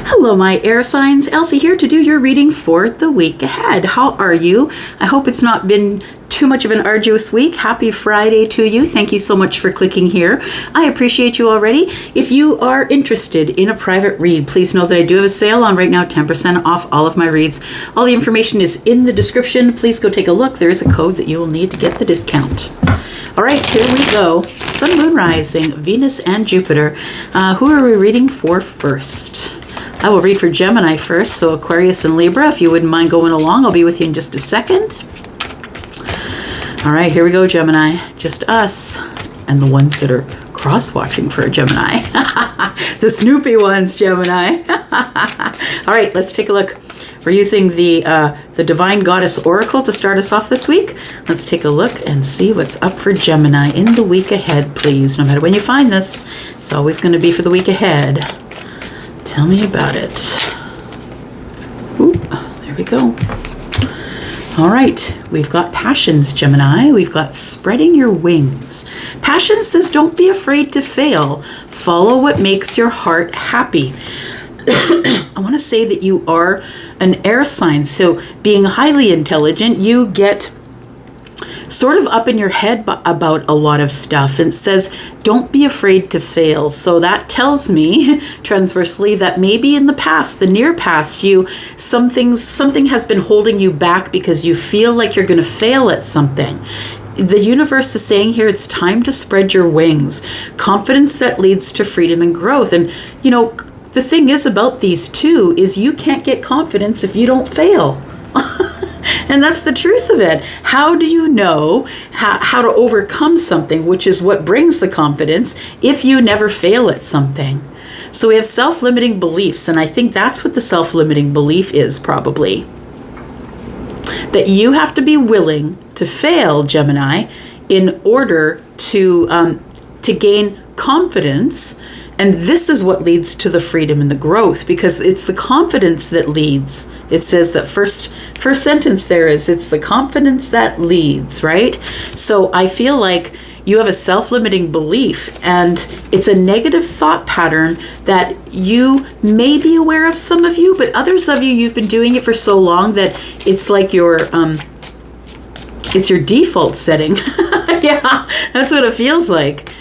Hello, my air signs. Elsie here to do your reading for the week ahead. How are you? I hope it's not been too much of an arduous week. Happy Friday to you. Thank you so much for clicking here. I appreciate you already. If you are interested in a private read, please know that I do have a sale on right now, 10% off all of my reads. All the information is in the description. Please go take a look. There is a code that you will need to get the discount. All right, here we go. Sun, Moon, Rising, Venus, and Jupiter. Who are we reading for first? I will read for Gemini first, so Aquarius and Libra. If you wouldn't mind going along, I'll be with you in just a second. All right, here we go, Gemini. Just us and the ones that are cross-watching for a Gemini. The snoopy ones, Gemini. All right, let's take a look. We're using the Divine Goddess Oracle to start us off this week. Let's take a look and see what's up for Gemini in the week ahead, please. No matter when you find this, it's always going to be for the week ahead. Tell me about it. Ooh, there we go. All right, we've got passions, Gemini. We've got spreading your wings. Passion says don't be afraid to fail. Follow what makes your heart happy. I want to say that you are an air sign, so being highly intelligent, you get sort of up in your head about a lot of stuff. And it says, don't be afraid to fail. So that tells me, transversely, that maybe in the past, the near past, something has been holding you back because you feel like you're going to fail at something. The universe is saying here, it's time to spread your wings. Confidence that leads to freedom and growth. And, you know, the thing is about these two is you can't get confidence if you don't fail. And that's the truth of it. How do you know how to overcome something, which is what brings the confidence, if you never fail at something? So we have self-limiting beliefs, and I think that's what the self-limiting belief is probably. That you have to be willing to fail, Gemini, in order to gain confidence. And this is what leads to the freedom and the growth, because it's the confidence that leads. It says that first sentence there is, it's the confidence that leads, right? So I feel like you have a self-limiting belief, and it's a negative thought pattern that you may be aware of, some of you, but others of you, you've been doing it for so long that it's like it's your default setting. Yeah, that's what it feels like.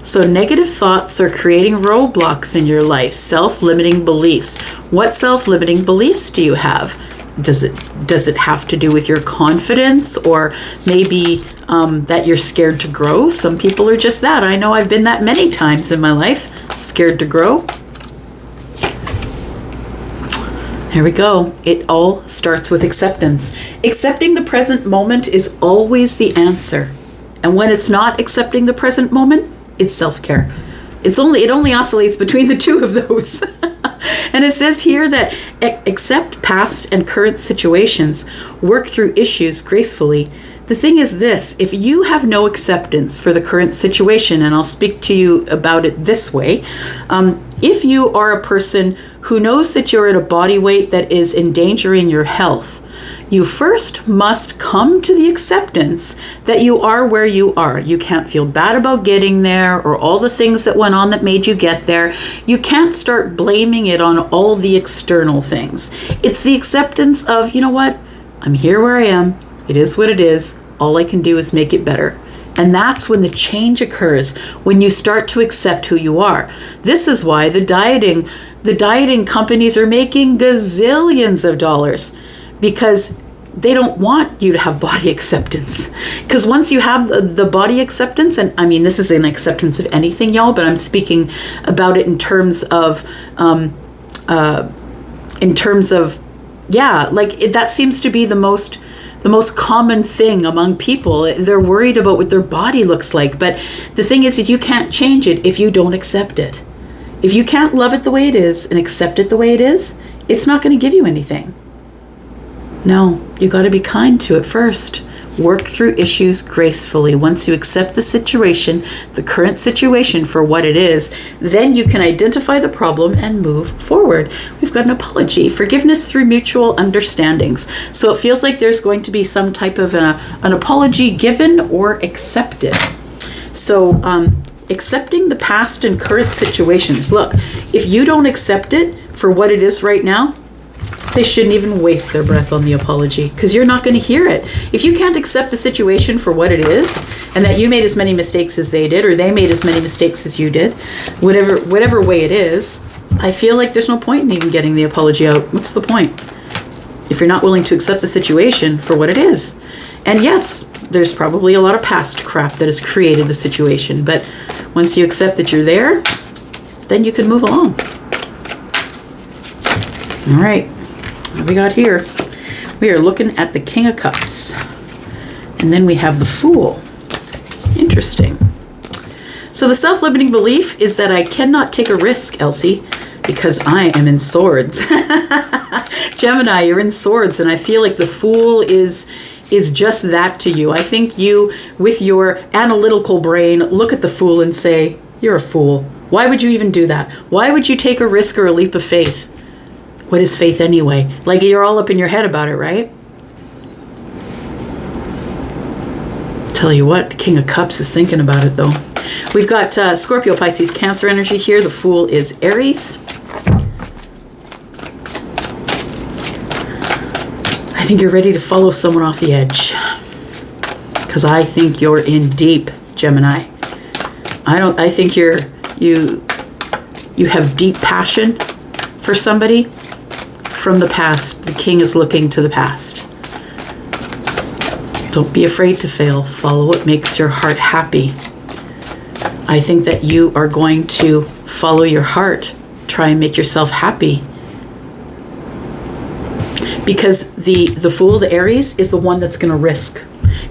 So negative thoughts are creating roadblocks in your life, self-limiting beliefs. What self-limiting beliefs do you have? Does it have to do with your confidence, or maybe that you're scared to grow? Some people are just that. I know I've been that many times in my life, scared to grow. Here we go. It all starts with acceptance. Accepting the present moment is always the answer. And when it's not accepting the present moment, it's self-care. It only oscillates between the two of those. And it says here that accept past and current situations, work through issues gracefully. The thing is this, if you have no acceptance for the current situation, and I'll speak to you about it this way, if you are a person who knows that you're at a body weight that is endangering your health, you first must come to the acceptance that you are where you are. You can't feel bad about getting there or all the things that went on that made you get there. You can't start blaming it on all the external things. It's the acceptance of, you know what? I'm here where I am. It is what it is. All I can do is make it better. And that's when the change occurs, when you start to accept who you are. This is why the dieting companies are making gazillions of dollars, because they don't want you to have body acceptance. Because once you have the body acceptance, and I mean, this is an acceptance of anything, y'all, but I'm speaking about it in terms of, that seems to be the most common thing among people. They're worried about what their body looks like. But the thing is you can't change it if you don't accept it. If you can't love it the way it is and accept it the way it is, it's not going to give you anything. No, you got to be kind to it first. Work through issues gracefully. Once you accept the situation, the current situation for what it is, then you can identify the problem and move forward. We've got an apology, forgiveness through mutual understandings. So it feels like there's going to be some type of an apology given or accepted. So accepting the past and current situations. Look, if you don't accept it, for what it is right now, they shouldn't even waste their breath on the apology, because you're not going to hear it. If you can't accept the situation for what it is, and that you made as many mistakes as they did, or they made as many mistakes as you did, whatever way it is, I feel like there's no point in even getting the apology out. What's the point? If you're not willing to accept the situation for what it is. And yes, there's probably a lot of past crap that has created the situation, but once you accept that you're there, then you can move along. All right, what we got here? We are looking at the King of Cups, and then we have the Fool. Interesting. So the self-limiting belief is that I cannot take a risk, Elsie, because I am in swords. Gemini, you're in swords, and I feel like the Fool is just that to you. I think you, with your analytical brain, look at the Fool and say, you're a fool. Why would you even do that? Why would you take a risk or a leap of faith? What is faith anyway? Like, you're all up in your head about it, right? Tell you what, the King of Cups is thinking about it, though. We've got Scorpio, Pisces, Cancer energy here. The Fool is Aries. I think you're ready to follow someone off the edge, because I think you're in deep, Gemini. I think you have deep passion for somebody from the past. The King is looking to the past. Don't be afraid to fail. Follow what makes your heart happy. I think that you are going to follow your heart. Try and make yourself happy. Because the Fool, the Aries, is the one that's going to risk.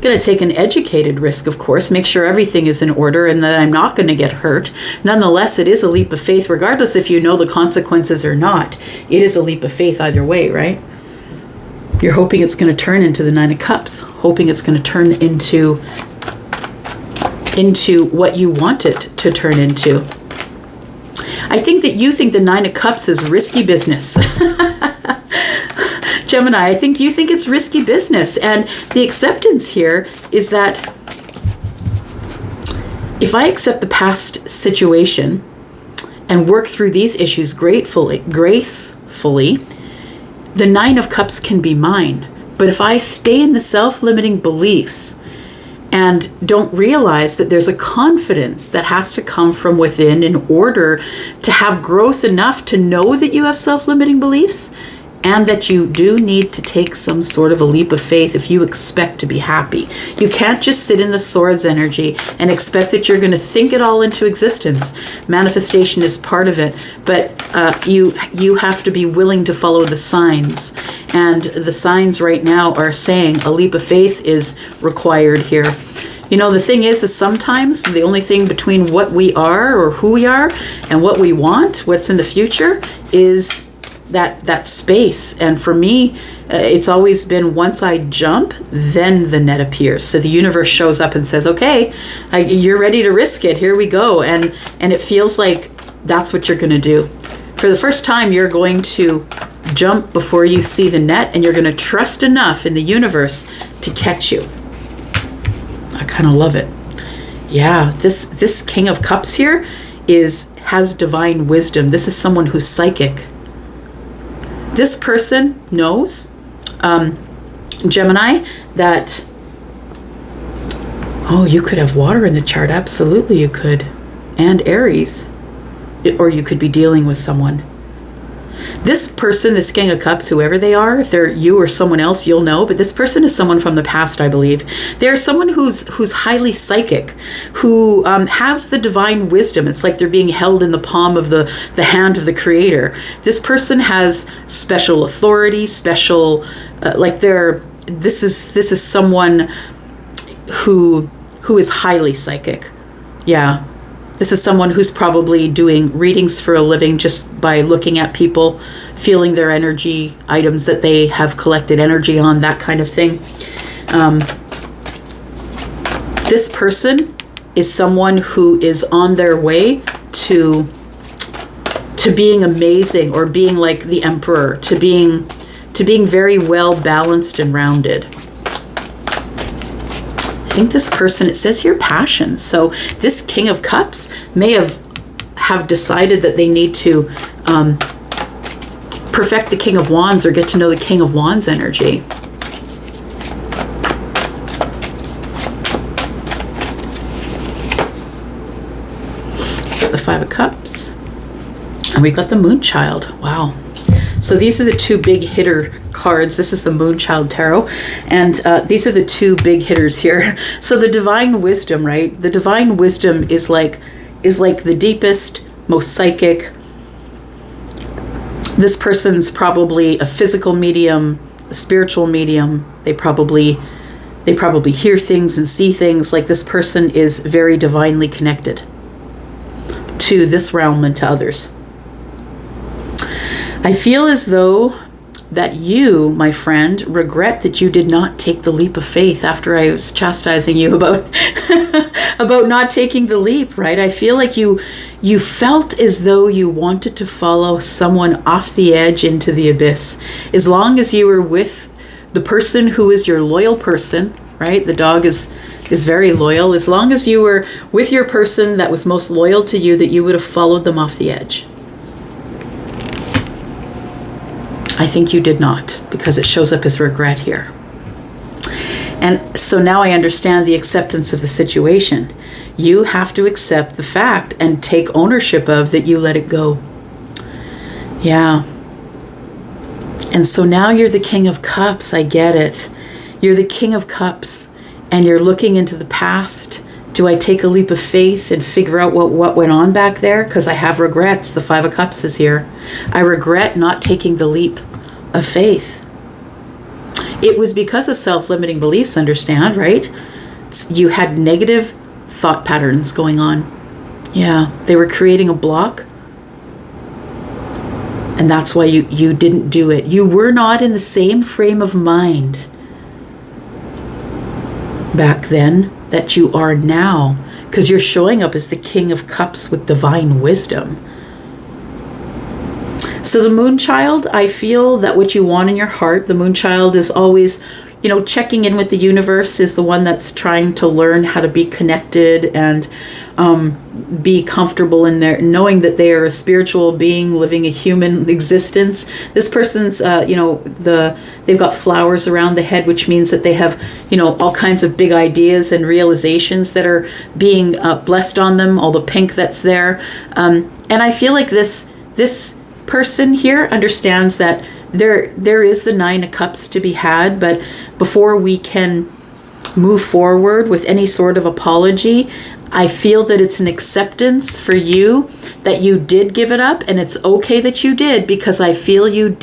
Going to take an educated risk, of course, make sure everything is in order and that I'm not going to get hurt. Nonetheless, it is a leap of faith, regardless if you know the consequences or not. It is a leap of faith either way, right? You're hoping it's going to turn into the Nine of Cups, hoping it's going to turn into what you want it to turn into. I think that you think the Nine of Cups is risky business. Gemini, I think you think it's risky business. And the acceptance here is that if I accept the past situation and work through these issues gracefully, the Nine of Cups can be mine. But if I stay in the self-limiting beliefs and don't realize that there's a confidence that has to come from within in order to have growth enough to know that you have self-limiting beliefs, and that you do need to take some sort of a leap of faith if you expect to be happy. You can't just sit in the swords energy and expect that you're going to think it all into existence. Manifestation is part of it, but you have to be willing to follow the signs. And the signs right now are saying a leap of faith is required here. You know, the thing is sometimes the only thing between what we are or who we are and what we want, what's in the future, is that space. And for me, it's always been once I jump, then the net appears. So the universe shows up and says, okay, you're ready to risk it. Here we go. And it feels like that's what you're going to do. For the first time, you're going to jump before you see the net, and you're going to trust enough in the universe to catch you. I kind of love it. Yeah, this King of Cups here has divine wisdom. This is someone who's psychic. This person knows, Gemini, that, you could have water in the chart. Absolutely you could. And Aries. Or you could be dealing with someone. This person, this King of Cups, whoever they are, if they're you or someone else, you'll know. But this person is someone from the past, I believe. They're someone who's highly psychic, who has the divine wisdom. It's like they're being held in the palm of the hand of the Creator. This person has special authority, special, this is someone who is highly psychic. Yeah. This is someone who's probably doing readings for a living just by looking at people, feeling their energy, items that they have collected energy on, that kind of thing. This person is someone who is on their way to being amazing, or being like the emperor, to being very well balanced and rounded. I think this person, it says here passion. So this King of Cups may have decided that they need to perfect the King of Wands or get to know the King of Wands energy. The Five of Cups. And we've got the Moonchild. Wow. So these are the two big hitter cards. This is the Moonchild Tarot. And these are the two big hitters here. So the Divine Wisdom, right? The Divine Wisdom is like the deepest, most psychic. This person's probably a physical medium, a spiritual medium. They probably hear things and see things. Like this person is very divinely connected to this realm and to others. I feel as though that you, my friend, regret that you did not take the leap of faith after I was chastising you about about not taking the leap, right? I feel like you felt as though you wanted to follow someone off the edge into the abyss. As long as you were with the person who is your loyal person, right? The dog is very loyal. As long as you were with your person that was most loyal to you, that you would have followed them off the edge. I think you did not, because it shows up as regret here. And so now I understand the acceptance of the situation. You have to accept the fact and take ownership of that you let it go. Yeah. And so now you're the King of Cups. I get it. You're the King of Cups, and you're looking into the past. Do I take a leap of faith and figure out what went on back there? Because I have regrets. The Five of Cups is here. I regret not taking the leap of faith. It was because of self-limiting beliefs, understand, right? You had negative thought patterns going on. Yeah, they were creating a block. And that's why you didn't do it. You were not in the same frame of mind back then that you are now, because you're showing up as the King of Cups with divine wisdom. So the Moonchild, I feel that what you want in your heart, the Moonchild is always, checking in with the universe, is the one that's trying to learn how to be connected and be comfortable in their, knowing that they are a spiritual being living a human existence. This person's, they've got flowers around the head, which means that they have, all kinds of big ideas and realizations that are being blessed on them, all the pink that's there. And I feel like this person here understands that there is the Nine of Cups to be had, but before we can move forward with any sort of apology, I feel that it's an acceptance for you that you did give it up, and it's okay that you did, because I feel you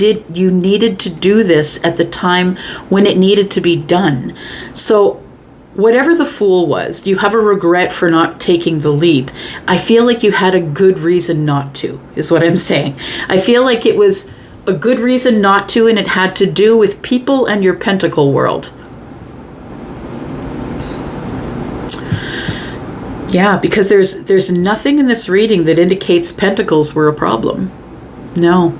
needed to do this at the time when it needed to be done. So whatever the Fool was, you have a regret for not taking the leap. I feel like you had a good reason not to, is what I'm saying. I feel like it was a good reason not to, and it had to do with people and your pentacle world. Yeah, because there's nothing in this reading that indicates pentacles were a problem. No.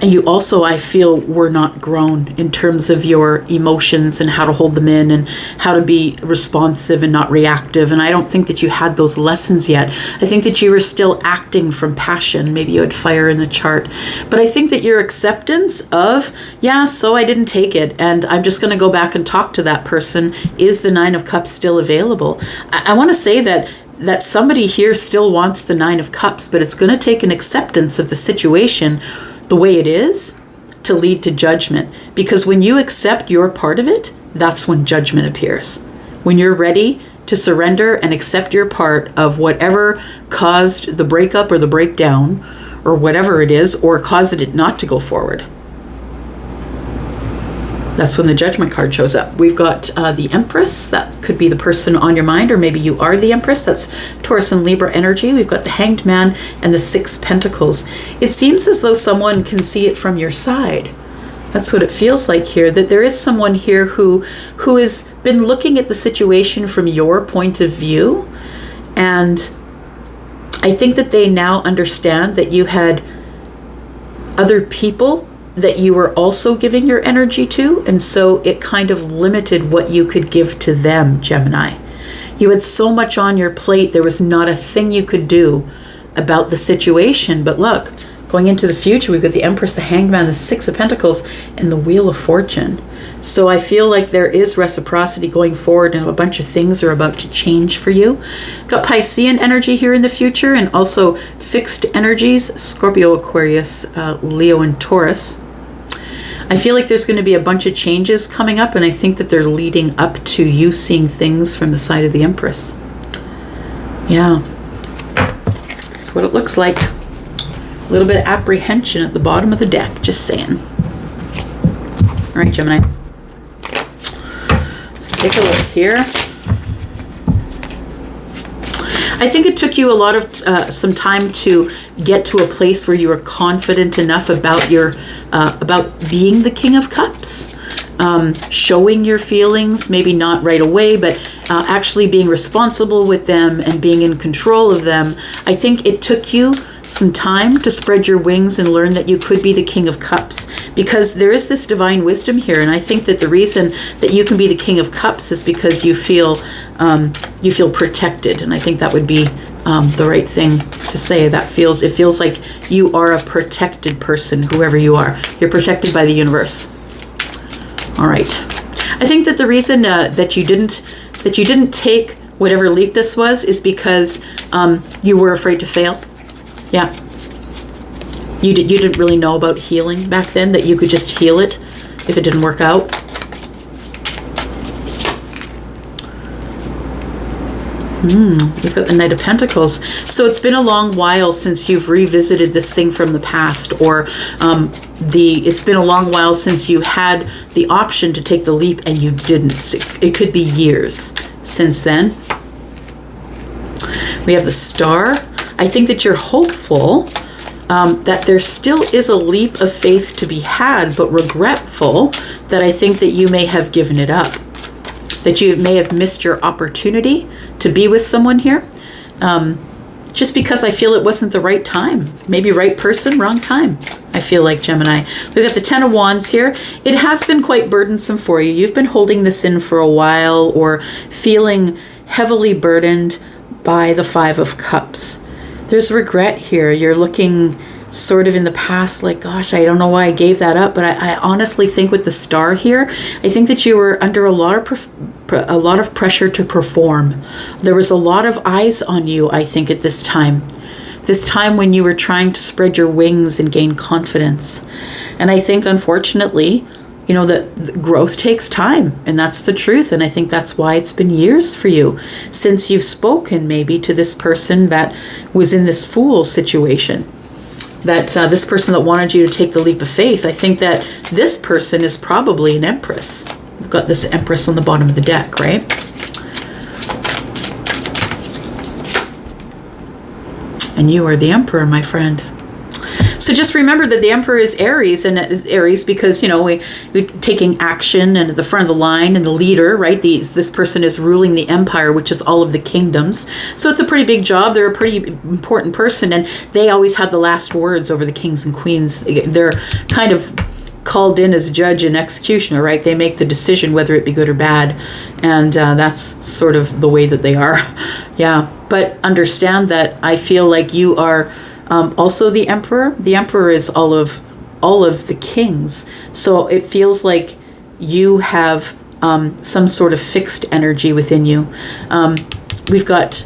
And you also, I feel, were not grown in terms of your emotions and how to hold them in and how to be responsive and not reactive. And I don't think that you had those lessons yet. I think that you were still acting from passion. Maybe you had fire in the chart. But I think that your acceptance of, so I didn't take it, and I'm just going to go back and talk to that person. Is the Nine of Cups still available? I want to say that somebody here still wants the Nine of Cups, but it's going to take an acceptance of the situation the way it is to lead to judgment. Because when you accept your part of it, that's when judgment appears. When you're ready to surrender and accept your part of whatever caused the breakup or the breakdown or whatever it is, or caused it not to go forward. That's when the Judgment card shows up. We've got the Empress. That could be the person on your mind, or maybe you are the Empress. That's Taurus and Libra energy. We've got the Hanged Man and the Six Pentacles. It seems as though someone can see it from your side. That's what it feels like here, that there is someone here who has been looking at the situation from your point of view. And I think that they now understand that you had other people that you were also giving your energy to, and so it kind of limited what you could give to them, Gemini. You had so much on your plate, there was not a thing you could do about the situation. But look, Going into the future, we've got the Empress, the Hangman, the Six of Pentacles, and the Wheel of Fortune. So I feel like there is reciprocity going forward, and a bunch of things are about to change for you. Got Piscean energy here in the future, and also fixed energies, Scorpio, Aquarius, Leo, and Taurus. I feel like there's going to be a bunch of changes coming up, and I think that they're leading up to you seeing things from the side of the Empress. Yeah. That's what it looks like. A little bit of apprehension at the bottom of the deck, just saying. All right, Gemini. Let's take a look here. I think it took you a lot of some time to get to a place where you were confident enough about your about being the King of Cups, showing your feelings, maybe not right away, but actually being responsible with them and being in control of them. I think it took you some time to spread your wings and learn that you could be the King of Cups, because there is this divine wisdom here, and I think that the reason that you can be the King of Cups is because you feel protected, and I think that would be the right thing to say. It feels like you are a protected person, whoever you are. You're protected by the universe. All right. I think that the reason that you didn't take whatever leap this was is because you were afraid to fail. Yeah. You didn't really know about healing back then, that you could just heal it if it didn't work out. We've got the Knight of Pentacles. So it's been a long while since you've revisited this thing from the past, or it's been a long while since you had the option to take the leap and you didn't. It could be years since then. We have the Star. I think that you're hopeful that there still is a leap of faith to be had, but regretful that I think that you may have given it up, that you may have missed your opportunity to be with someone here, just because I feel it wasn't the right time. Maybe right person, wrong time, I feel like, Gemini. We've got the Ten of Wands here. It has been quite burdensome for you. You've been holding this in for a while, or feeling heavily burdened by the Five of Cups. There's regret here. You're looking sort of in the past like, gosh, I don't know why I gave that up. But I honestly think with the Star here, I think that you were under a lot of pressure to perform. There was a lot of eyes on you, I think, at this time. This time when you were trying to spread your wings and gain confidence. And I think, unfortunately, that growth takes time, and that's the truth. And I think that's why it's been years for you since you've spoken maybe to this person that was in this fool situation, that this person that wanted you to take the leap of faith. I think that this person is probably an Empress. We've got this Empress on the bottom of the deck, right? And you are the Emperor, my friend. So just remember that the Emperor is Aries, and Aries because, we're taking action and at the front of the line and the leader, right? This person is ruling the empire, which is all of the kingdoms. So it's a pretty big job. They're a pretty important person, and they always have the last words over the kings and queens. They're kind of called in as judge and executioner, right? They make the decision whether it be good or bad, and that's sort of the way that they are. Yeah, but understand that I feel like you are also the Emperor. The Emperor is all of the kings. So it feels like you have some sort of fixed energy within you. We've got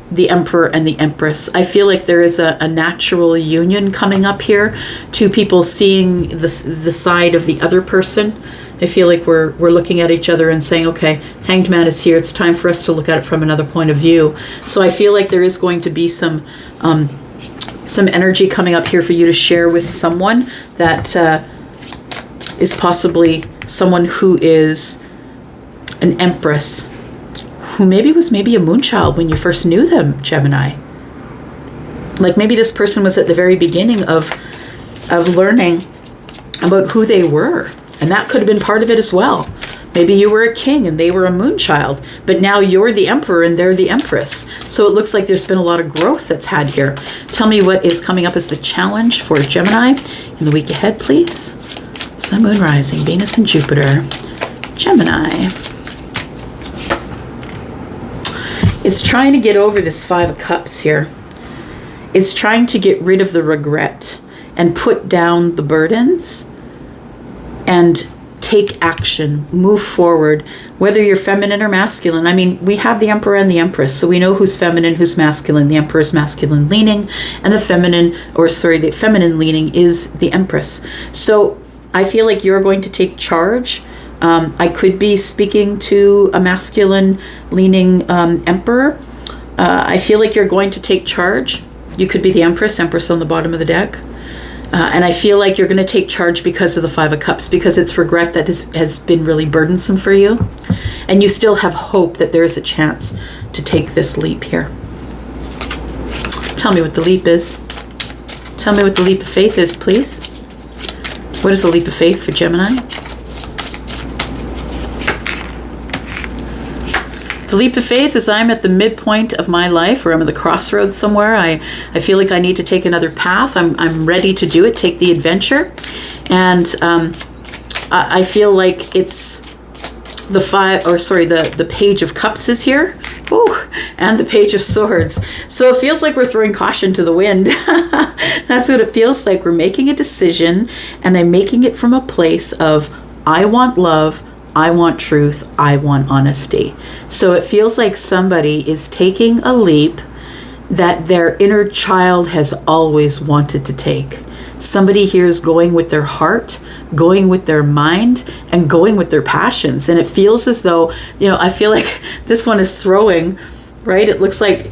the Emperor and the Empress. I feel like there is a natural union coming up here. Two people seeing the side of the other person. I feel like we're looking at each other and saying, okay, Hanged Man is here. It's time for us to look at it from another point of view. So I feel like there is going to be some energy coming up here for you to share with someone that is possibly someone who is an Empress, who was a moonchild when you first knew them, Gemini. Like maybe this person was at the very beginning of learning about who they were, and that could have been part of it as well. Maybe you were a king and they were a moonchild, but now you're the Emperor and they're the Empress. So it looks like there's been a lot of growth that's had here. Tell me what is coming up as the challenge for Gemini in the week ahead, please. Sun, Moon, Rising, Venus, and Jupiter. Gemini. It's trying to get over this Five of Cups here. It's trying to get rid of the regret. and put down the burdens and take action, move forward, whether you're feminine or masculine. I mean, we have the Emperor and the Empress, so we know who's feminine, who's masculine. The Emperor is masculine leaning, and the feminine leaning is the Empress. So I feel like you're going to take charge. I could be speaking to a masculine leaning Emperor. I feel like you're going to take charge. You could be the Empress on the bottom of the deck. And I feel like you're going to take charge because of the Five of Cups, because it's regret that has been really burdensome for you. And you still have hope that there is a chance to take this leap here. Tell me what the leap is. Tell me what the leap of faith is, please. What is the leap of faith for Gemini? The leap of faith is I'm at the midpoint of my life, or I'm at the crossroads somewhere. I feel like I need to take another path. I'm ready to do it, take the adventure. And I feel like it's the Page of Cups is here. Ooh, and the Page of Swords. So it feels like we're throwing caution to the wind. That's what it feels like. We're making a decision, and I'm making it from a place of, I want love, I want truth, I want honesty. So it feels like somebody is taking a leap that their inner child has always wanted to take. Somebody here is going with their heart, going with their mind, and going with their passions. And it feels as though, I feel like this one is throwing, right? It looks like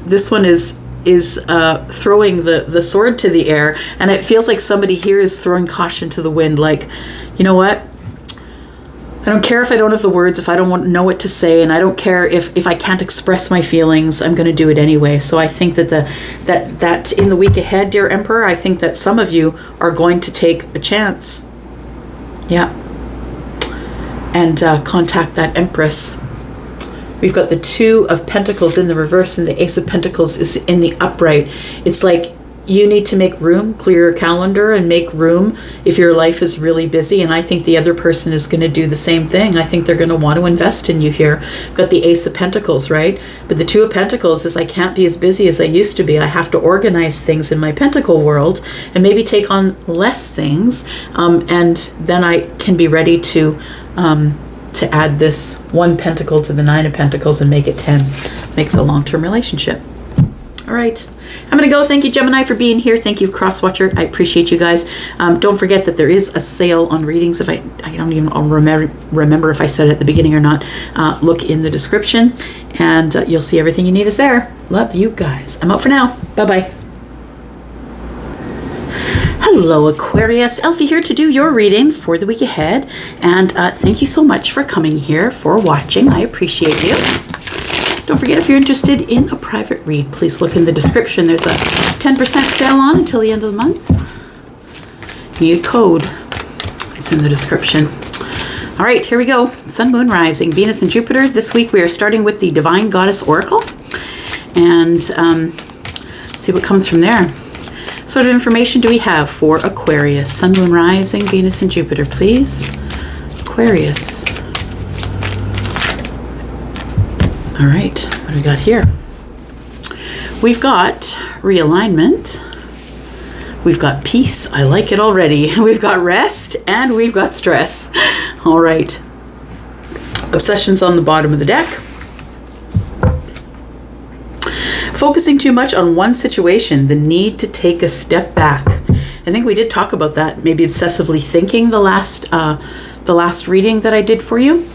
this one is throwing the sword to the air, and it feels like somebody here is throwing caution to the wind. Like, you know what? I don't care if I don't have the words, if I don't know what to say, and I don't care if I can't express my feelings. I'm going to do it anyway. So I think that that in the week ahead, dear Emperor, I think that some of you are going to take a chance. Yeah. And contact that Empress. We've got the Two of Pentacles in the reverse, and the Ace of Pentacles is in the upright. It's like you need to make room, clear your calendar and make room if your life is really busy. And I think the other person is going to do the same thing. I think they're going to want to invest in you here. Got the Ace of Pentacles, right? But the Two of Pentacles is I can't be as busy as I used to be. I have to organize things in my pentacle world and maybe take on less things. And then I can be ready to add this one pentacle to the Nine of Pentacles and make it 10. Make it a long-term relationship. All right. I'm going to go. Thank you, Gemini, for being here. Thank you, Crosswatcher. I appreciate you guys. Don't forget that there is a sale on readings. If I don't even remember if I said it at the beginning or not. Look in the description, and you'll see everything you need is there. Love you guys. I'm out for now. Bye-bye. Hello, Aquarius. Elsie here to do your reading for the week ahead. And thank you so much for coming here, for watching. I appreciate you. Don't forget, if you're interested in a private read, please look in the description. There's a 10% sale on until the end of the month. You need a code. It's in the description. All right, here we go. Sun, Moon, Rising, Venus, and Jupiter. This week we are starting with the Divine Goddess Oracle. And see what comes from there. What sort of information do we have for Aquarius? Sun, Moon, Rising, Venus, and Jupiter, please. Aquarius. All right, what do we got here? We've got realignment. We've got peace. I like it already. We've got rest, and we've got stress. All right. Obsessions on the bottom of the deck. Focusing too much on one situation, the need to take a step back. I think we did talk about that, maybe obsessively thinking the last reading that I did for you.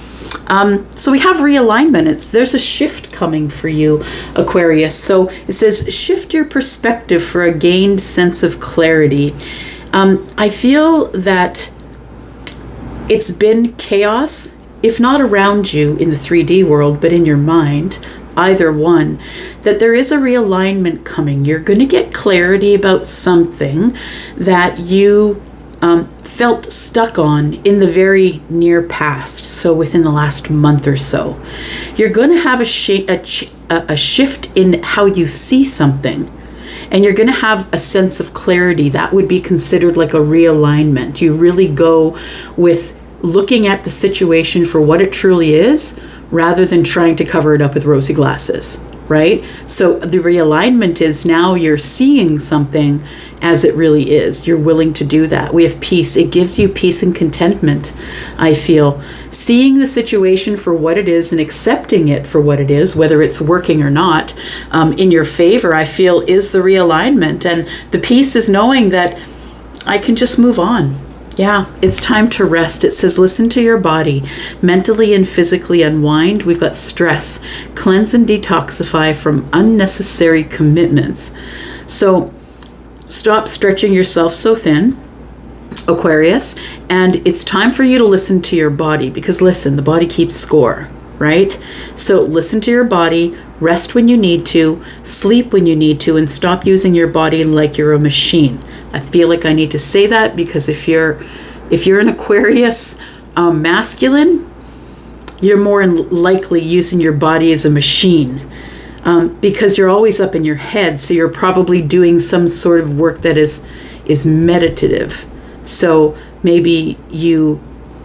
So we have realignment. There's a shift coming for you, Aquarius. So it says, shift your perspective for a gained sense of clarity. I feel that it's been chaos, if not around you in the 3D world, but in your mind, either one, that there is a realignment coming. You're going to get clarity about something that you felt stuck on in the very near past, so within the last month or so. You're going to have a shift in how you see something, and you're going to have a sense of clarity. That would be considered like a realignment. You really go with looking at the situation for what it truly is, rather than trying to cover it up with rosy glasses, right? So the realignment is now you're seeing something as it really is. You're willing to do that. We have peace. It gives you peace and contentment, I feel. Seeing the situation for what it is and accepting it for what it is, whether it's working or not, in your favor, I feel, is the realignment. And the peace is knowing that I can just move on. Yeah, it's time to rest. It says, listen to your body, mentally and physically unwind. We've got stress, cleanse and detoxify from unnecessary commitments. So stop stretching yourself so thin, Aquarius, and it's time for you to listen to your body, because listen, the body keeps score, right? So listen to your body, rest when you need to, sleep when you need to, and stop using your body like you're a machine. I feel like I need to say that because if you're an Aquarius masculine, you're more likely using your body as a machine. Because you're always up in your head, so you're probably doing some sort of work that is meditative. So maybe you're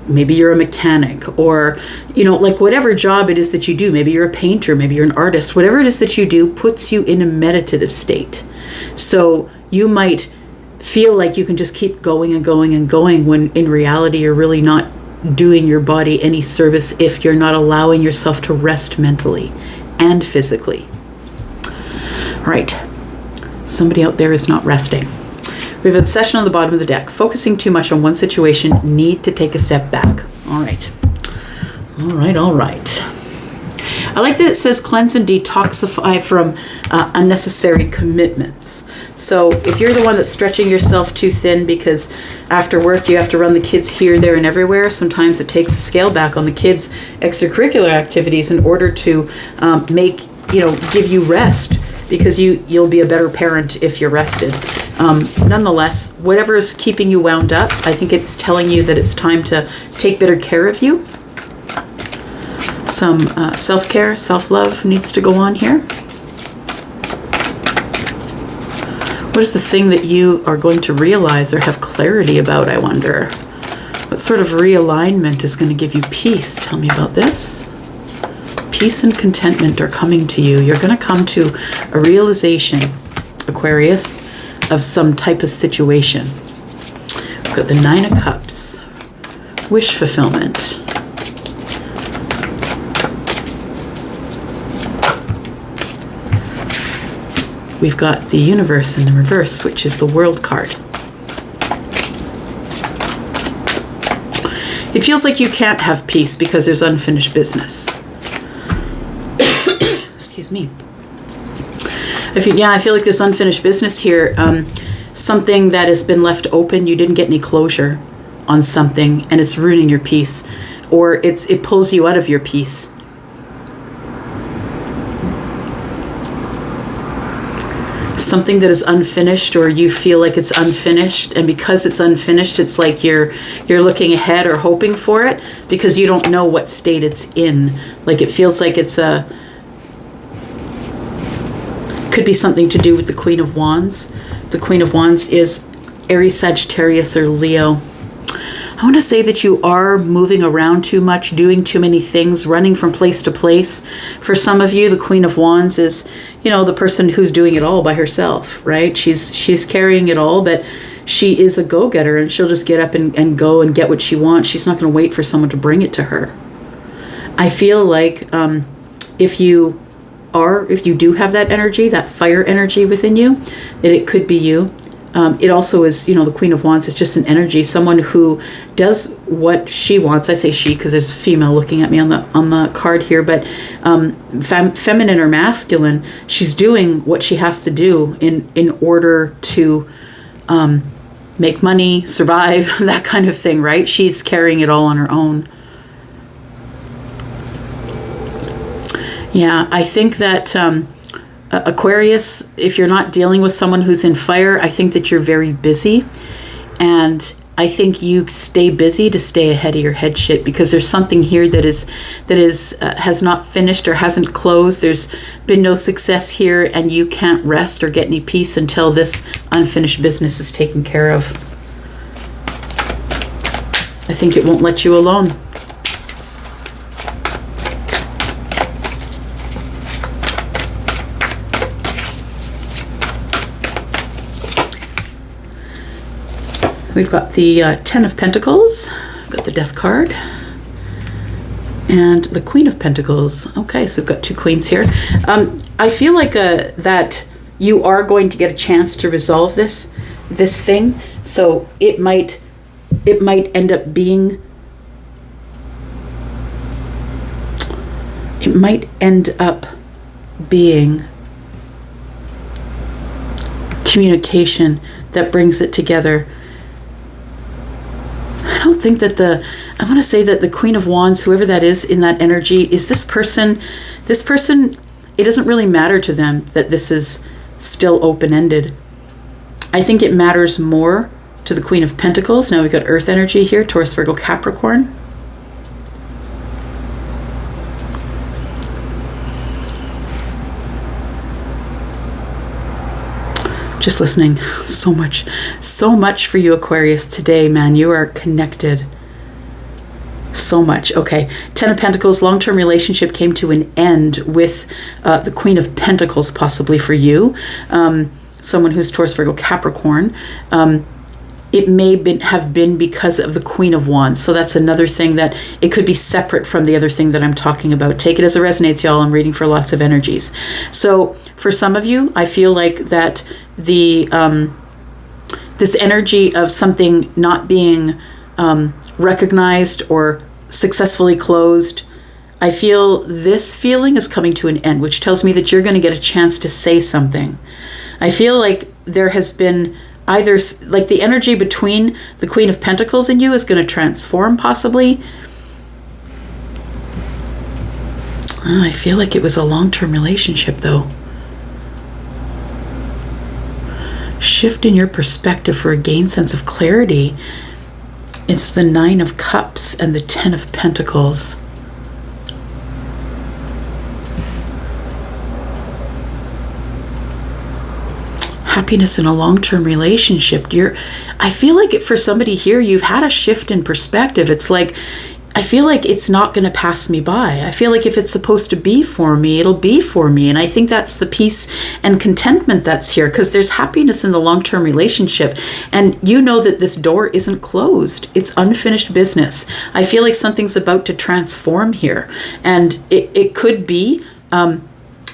a mechanic, or like whatever job it is that you do. Maybe you're a painter, maybe you're an artist. Whatever it is that you do puts you in a meditative state. So you might feel like you can just keep going and going and going, when in reality you're really not doing your body any service if you're not allowing yourself to rest mentally and physically. Right. Somebody out there is not resting. We have obsession on the bottom of the deck. Focusing too much on one situation. Need to take a step back. All right. All right. I like that it says cleanse and detoxify from unnecessary commitments. So if you're the one that's stretching yourself too thin because after work you have to run the kids here, there, and everywhere, sometimes it takes a scale back on the kids' extracurricular activities in order to give you rest, because you'll be a better parent if you're rested. Nonetheless, whatever is keeping you wound up, I think it's telling you that it's time to take better care of you. Some self-care, self-love needs to go on here. What is the thing that you are going to realize or have clarity about, I wonder? What sort of realignment is going to give you peace? Tell me about this. Peace and contentment are coming to you. You're going to come to a realization, Aquarius, of some type of situation. We've got the 9 of Cups. Wish fulfillment. We've got the Universe in the reverse, which is the World card. It feels like you can't have peace because there's unfinished business. Excuse me. I feel like there's unfinished business here. Something that has been left open. You didn't get any closure on something, and it's ruining your peace, or it pulls you out of your peace. Something that is unfinished, or you feel like it's unfinished, and because it's unfinished, it's like you're looking ahead or hoping for it because you don't know what state it's in. Like it feels like could be something to do with the Queen of Wands. The Queen of Wands is Aries, Sagittarius, or Leo. I want to say that you are moving around too much, doing too many things, running from place to place. For some of you, the Queen of Wands is, the person who's doing it all by herself, right? She's carrying it all, but she is a go-getter, and she'll just get up and go and get what she wants. She's not going to wait for someone to bring it to her. I feel like if you do have that energy, that fire energy within you, that it could be you. It also is, the Queen of Wands is just an energy, someone who does what she wants. I say she because there's a female looking at me on the card here, but feminine or masculine, she's doing what she has to do in order to make money, survive, that kind of thing, right? She's carrying it all on her own. Yeah, I think that Aquarius, if you're not dealing with someone who's in fire, I think that you're very busy, and I think you stay busy to stay ahead of your head shit, because there's something here that has not finished or hasn't closed. There's been no success here, and you can't rest or get any peace until this unfinished business is taken care of. I think it won't let you alone. We've got the Ten of Pentacles, we've got the Death card, and the Queen of Pentacles. Okay, so we've got two queens here. I feel like that you are going to get a chance to resolve this thing. So it might end up being, communication that brings it together. I don't think that I want to say that the Queen of Wands, whoever that is in that energy, is this person, it doesn't really matter to them that this is still open-ended. I think it matters more to the Queen of Pentacles. Now we've got Earth energy here, Taurus, Virgo, Capricorn. Just listening. So much for you, Aquarius, today, man. You are connected. So much. Okay. Ten of Pentacles, long-term relationship came to an end with the Queen of Pentacles, possibly for you. Someone who's Taurus, Virgo, Capricorn. It may have been because of the Queen of Wands. So that's another thing that it could be separate from the other thing that I'm talking about. Take it as it resonates, y'all. I'm reading for lots of energies. So for some of you, I feel like that this energy of something not being recognized or successfully closed, I feel this feeling is coming to an end, which tells me that you're going to get a chance to say something. I feel like there has been either, like, the energy between the Queen of Pentacles and you is going to transform, possibly. I feel like it was a long-term relationship, though. Shift in your perspective for a gained sense of clarity. It's the Nine of Cups and the Ten of Pentacles. Happiness in a long-term relationship. I feel like for somebody here, you've had a shift in perspective. It's like, I feel like it's not going to pass me by. I feel like if it's supposed to be for me, it'll be for me. And I think that's the peace and contentment that's here, because there's happiness in the long-term relationship. And you know that this door isn't closed. It's unfinished business. I feel like something's about to transform here. And it could be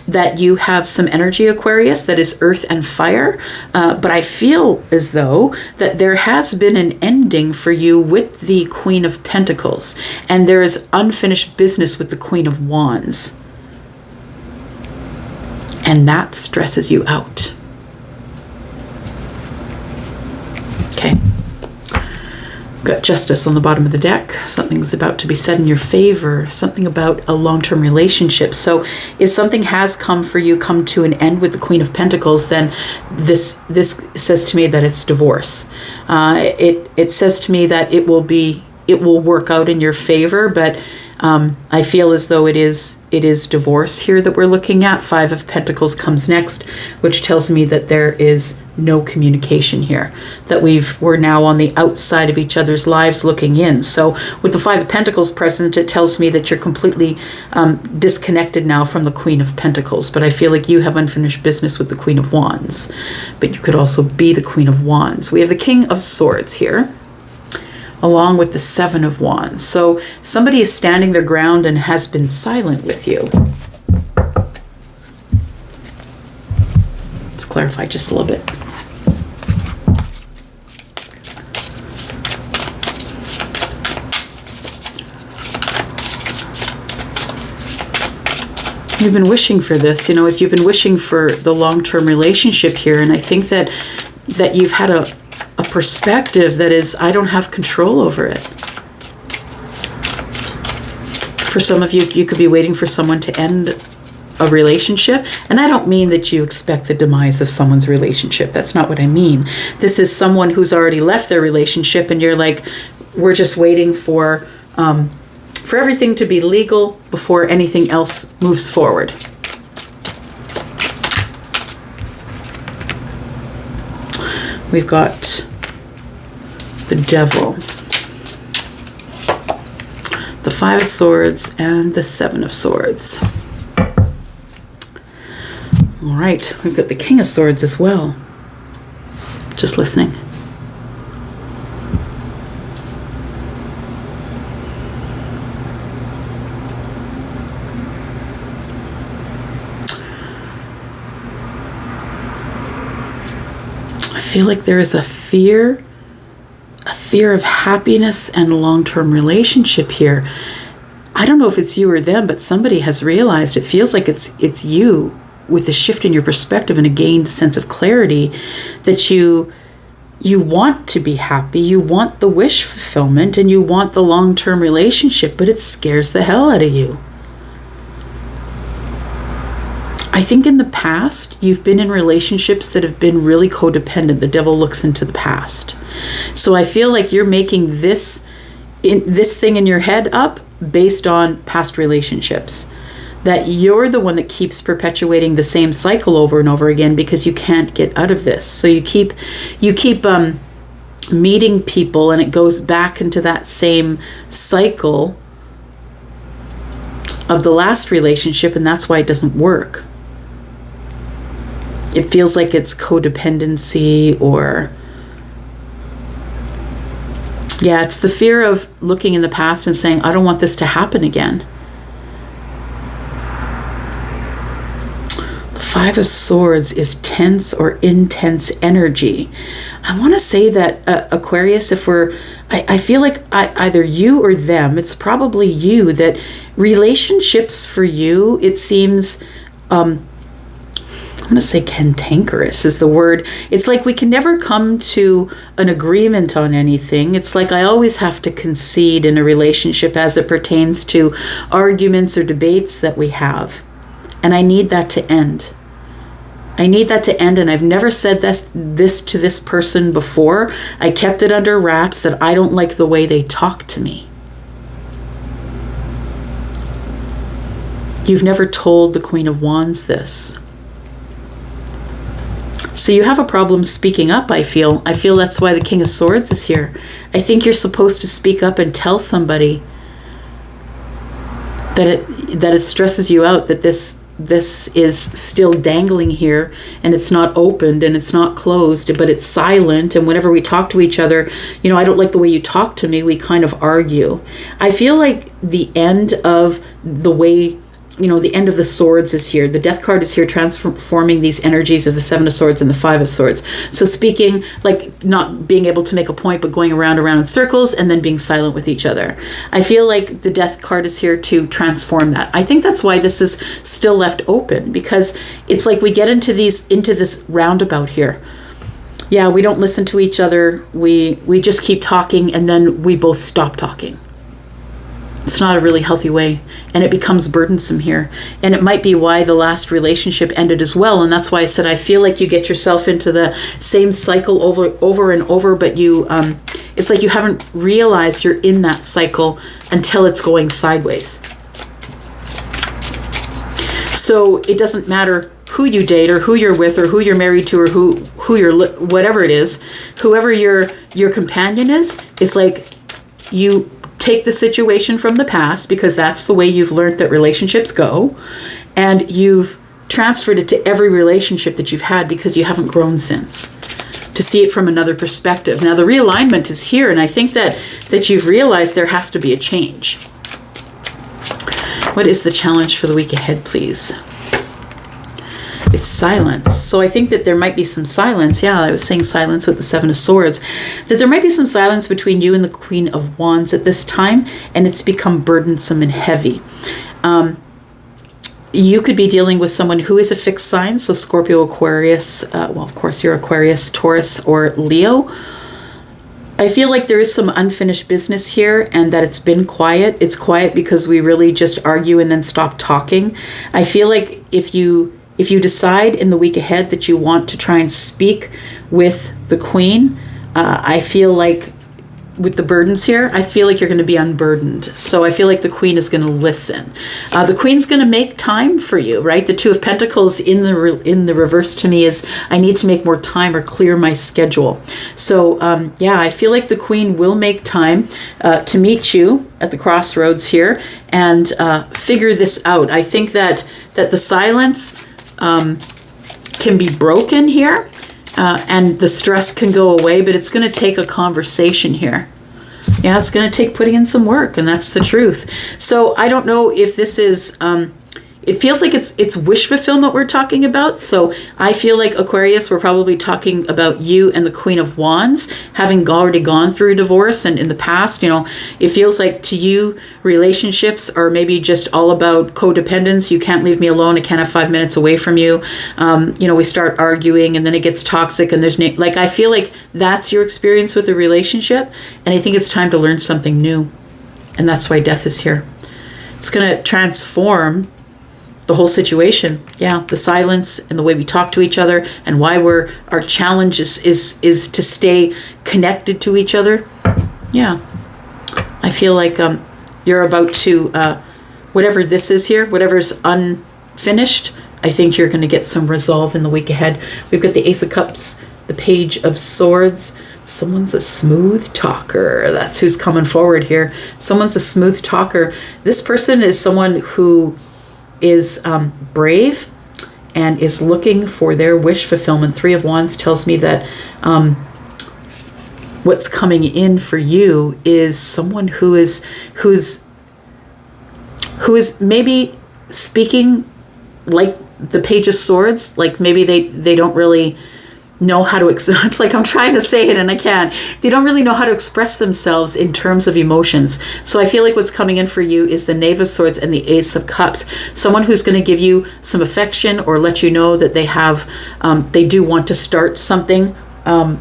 that you have some energy, Aquarius, that is earth and fire. But I feel as though that there has been an ending for you with the Queen of Pentacles. And there is unfinished business with the Queen of Wands. And that stresses you out. Okay. Got Justice on the bottom of the deck. Something's about to be said in your favor. Something about a long-term relationship. So if something has come to an end with the Queen of Pentacles, then this says to me that it's divorce. It says to me that it will work out in your favor, but I feel as though it is divorce here that we're looking at. Five of Pentacles comes next, which tells me that there is no communication here, that we're now on the outside of each other's lives looking in. So with the Five of Pentacles present, it tells me that you're completely disconnected now from the Queen of Pentacles. But I feel like you have unfinished business with the Queen of Wands, but you could also be the Queen of Wands. We have the King of Swords here, along with the Seven of Wands. So somebody is standing their ground and has been silent with you. Let's clarify just a little bit. You've been wishing for this, if you've been wishing for the long-term relationship here, and I think that you've had a perspective that is, I don't have control over it. For some of you, you could be waiting for someone to end a relationship. And I don't mean that you expect the demise of someone's relationship. That's not what I mean. This is someone who's already left their relationship and you're like, we're just waiting for everything to be legal before anything else moves forward. We've got the Devil, the Five of Swords, and the Seven of Swords. All right, we've got the King of Swords as well. Just listening. feel like there is a fear of happiness and long-term relationship here. I don't know if it's you or them, but somebody has realized, it feels like it's you, with a shift in your perspective and a gained sense of clarity, that you want to be happy, you want the wish fulfillment, and you want the long-term relationship, but it scares the hell out of you. I think in the past, you've been in relationships that have been really codependent. The devil looks into the past. So I feel like you're making this thing in your head up based on past relationships. That you're the one that keeps perpetuating the same cycle over and over again because you can't get out of this. So you keep meeting people, and it goes back into that same cycle of the last relationship, and that's why it doesn't work. It feels like it's codependency, or it's the fear of looking in the past and saying, I don't want this to happen again. The Five of Swords is tense or intense energy. I want to say that Aquarius, I feel like either you or them, it's probably you, that relationships for you, it seems, I'm going to say cantankerous is the word. It's like we can never come to an agreement on anything. It's like I always have to concede in a relationship as it pertains to arguments or debates that we have. And I need that to end. I need that to end, and I've never said this to this person before. I kept it under wraps that I don't like the way they talk to me. You've never told the Queen of Wands this. So you have a problem speaking up, I feel. I feel that's why the King of Swords is here. I think you're supposed to speak up and tell somebody that it stresses you out, that this is still dangling here, and it's not opened and it's not closed, but it's silent. And whenever we talk to each other, I don't like the way you talk to me, we kind of argue. I feel like the end of the way, the end of the swords is here. The Death card is here, transforming these energies of the Seven of Swords and the Five of Swords. So speaking, like not being able to make a point, but going around in circles and then being silent with each other. I feel like the Death card is here to transform that. I think that's why this is still left open, because it's like we get into this roundabout here. Yeah, we don't listen to each other. We just keep talking, and then we both stop talking. It's not a really healthy way, and it becomes burdensome here. And it might be why the last relationship ended as well. And that's why I said I feel like you get yourself into the same cycle over and over, but it's like you haven't realized you're in that cycle until it's going sideways. So it doesn't matter who you date or who you're with or who you're married to or who you're whatever it is, whoever your companion is. It's like you take the situation from the past, because that's the way you've learned that relationships go, and you've transferred it to every relationship that you've had, because you haven't grown since, to see it from another perspective. Now the realignment is here, and I think that you've realized there has to be a change. What is the challenge for the week ahead, please? It's silence. So I think that there might be some silence. Yeah, I was saying silence with the Seven of Swords. That there might be some silence between you and the Queen of Wands at this time, and it's become burdensome and heavy. You could be dealing with someone who is a fixed sign, so Scorpio, Aquarius, of course you're Aquarius, Taurus, or Leo. I feel like there is some unfinished business here, and that it's been quiet. It's quiet because we really just argue and then stop talking. I feel like if you decide in the week ahead that you want to try and speak with the Queen, I feel like with the burdens here, I feel like you're going to be unburdened. So I feel like the Queen is going to listen. The Queen's going to make time for you, right? The Two of Pentacles in the reverse to me is I need to make more time or clear my schedule. So I feel like the Queen will make time to meet you at the crossroads here and figure this out. I think that the silence can be broken here, and the stress can go away, but it's going to take a conversation here. Yeah, it's going to take putting in some work, and that's the truth. So I don't know if this is, it feels like it's wish fulfillment we're talking about. So I feel like Aquarius, we're probably talking about you and the Queen of Wands having already gone through a divorce. And in the past, it feels like to you, relationships are maybe just all about codependence. You can't leave me alone. I can't have 5 minutes away from you. We start arguing and then it gets toxic and there's I feel like that's your experience with a relationship. And I think it's time to learn something new. And that's why death is here. It's going to transform the whole situation. Yeah, the silence and the way we talk to each other and why our challenge is to stay connected to each other. Yeah. I feel like you're about to, whatever this is here, whatever's unfinished, I think you're going to get some resolve in the week ahead. We've got the Ace of Cups, the Page of Swords. Someone's a smooth talker. That's who's coming forward here. Someone's a smooth talker. This person is someone who is brave and is looking for their wish fulfillment. Three of Wands tells me that what's coming in for you is someone who's maybe speaking like the Page of Swords. Like maybe they don't really know how to it's like I'm trying to say it and I can't. They don't really know how to express themselves in terms of emotions. So I feel like what's coming in for you is the Knave of Swords and the Ace of Cups. Someone who's going to give you some affection or let you know that they do want to start something.